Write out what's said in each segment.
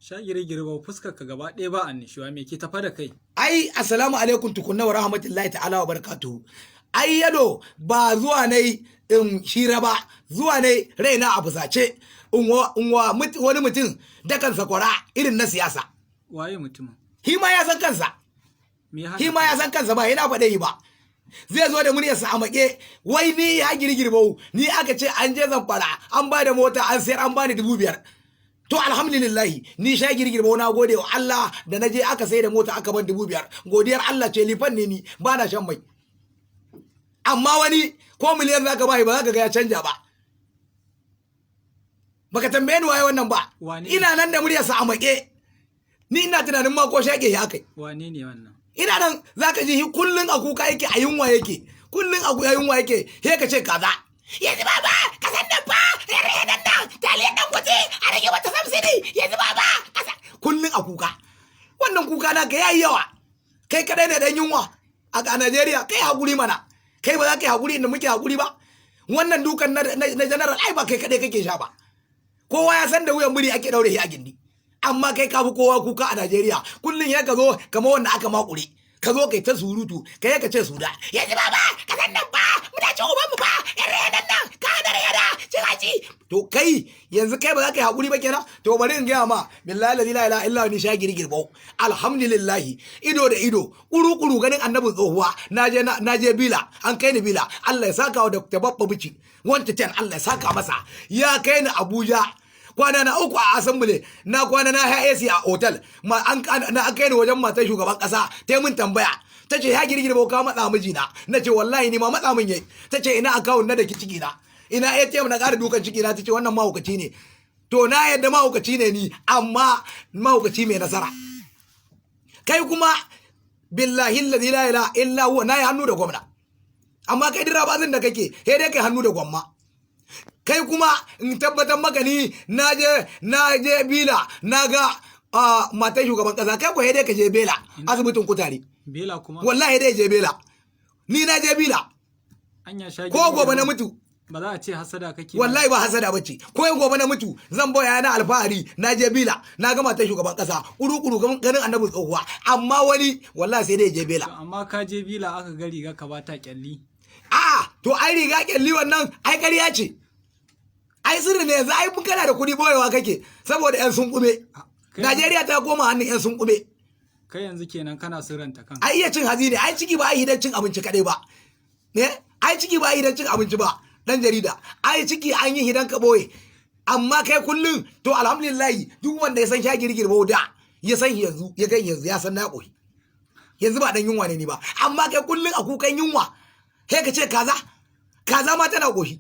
Shagiri ba fuskar ka gaba ɗaya ba annishuwa me ke tafa da kai? Ai assalamu alaikum tukunna wa rahmatullahi ta'ala wa barakatuhu. Ai yado ba zuwa nai shira ba, zuwa nai raina a fusace wani mutum da kansa kwara irin na siyasa. Waye mutumin? Hi ma ya san kansa. Hi ma ya san kansa ba yana faɗe yi ba. Zai zo da muryarsa a maƙe, wai ni ya girgirbau, ni aka ce an je Zamfara, an ba da mota an sayar an bani 5,000. To alhamdulillahi ni sha girgirbau na gode wa Allah da na je aka sai da mota aka ban 5,000. Godiyar Allah ce lifan ne ni ba na shan mai. Amma wani ko miliyan zaka bai ba zaka ga ya canja ba. Baka tambaye ni waye wannan ba. Ina nan da muryarsa a maƙe. Ni ina tunanin ma ko shage ya kai. Wane ne wannan? Ina nan zaka ji kullun a kuka yake a yunwa yake. Kullun a yunwa yake. He ka ce kaza. Yanzu baba ka san nan fa yare nan taliyar dan gwaje a rage wata subsidy yanzu baba kasa kullun a kuka. Wannan kuka na ka yayi yawa. Kai kadai ne dan yunwa a Najeriya kai hakuri mana. Kai ba za ka yi hakuri inda muke hakuri ba. Wannan dukan na general ai ba kai kadai kake sha ba. Kowa ya san da wuyan muri ake daure shi a gindi. Amma kai ka fi kowa kuka a Najeriya kullun ya ka zo kamar wanda aka makure ka zo kai ta surutu kai ka ce suda yanzu baba ka san nan ba muna ci uban mu ba yare nan ka da yara ci to kai yanzu kai ba za ka yi hakuri ba kenan to bari in gaya ma billahi la ilaha illa ni sha girgirbau alhamdulillah ido da ido kuru ganin annabin tsohuwa naje bila an kai ni bila Allah ya saka wa Dr. Babba Bichi 110 Allah ya saka masa ya kai ni Abuja kwana na 3 a assembly na kwana na AC a hotel an kai ni wajen matar shugaban kasa ta mun tambaya tace ya girgirba ka matsa mijina nace wallahi ni ma matsa min yayi tace ina account na da ciki na ina ATM na ƙara dukan ciki na tace wannan mahaukaci ne to na yadda mahaukaci ne ni amma mahaukaci mai nasara kai kuma billahi la ilaha illa huwa na yi hannu da gwamna amma kai dira bazin da kake sai dai kai hannu da gwamma kai kuma in tabbatar maka ni na je bila na ga matan shugaban kasa kai ko dai ka je bela asibitin kutare bela kuma wallahi dai je bela ni na je bila ko gobe na mutu ba za a ce hasada kake wallahi ba hasada bace ko gobe na mutu zan boya na alfahari na je bila na ga matan shugaban kasa kuru ganin annabi tsohuwa amma wani wallahi sai dai je bela amma ka je bila aka ga riga ka bata kyalli to ai riga kyalli wannan ai ƙarya ce ai sirri ne yanzu ai mun kana da kuɗi boyewa kake saboda yan sun kume Najeriya ta koma hannun yan sun kume kai yanzu kenan kana sirranta kanka ai iya cin hazi ne ai ciki ba ai hidan cin abinci kadai ba ai ciki ba ai hidan cin abinci ba dan jarida ai ciki an yi hidan ka boye amma kai kullun to alhamdulillah duk wanda ya san sha girgirba da ya san yanzu ya gan yanzu ya san na koyi yanzu ba dan yunwa ne ni ba amma kai kullun a kukan yunwa kai ka ce kaza ma tana koshi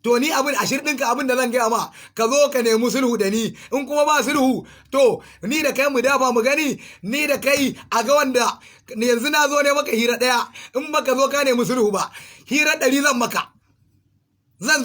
to ni abin ashir ɗinka abin da zan gaya ma ka zo ka nemi sulhu da ni in kuma ba sulhu to ni da kai mu dafa mu gani ni da kai a ga wanda yanzu na zo ne maka hira ɗaya in baka zo ka nemi sulhu ba hira 100 zan maka zan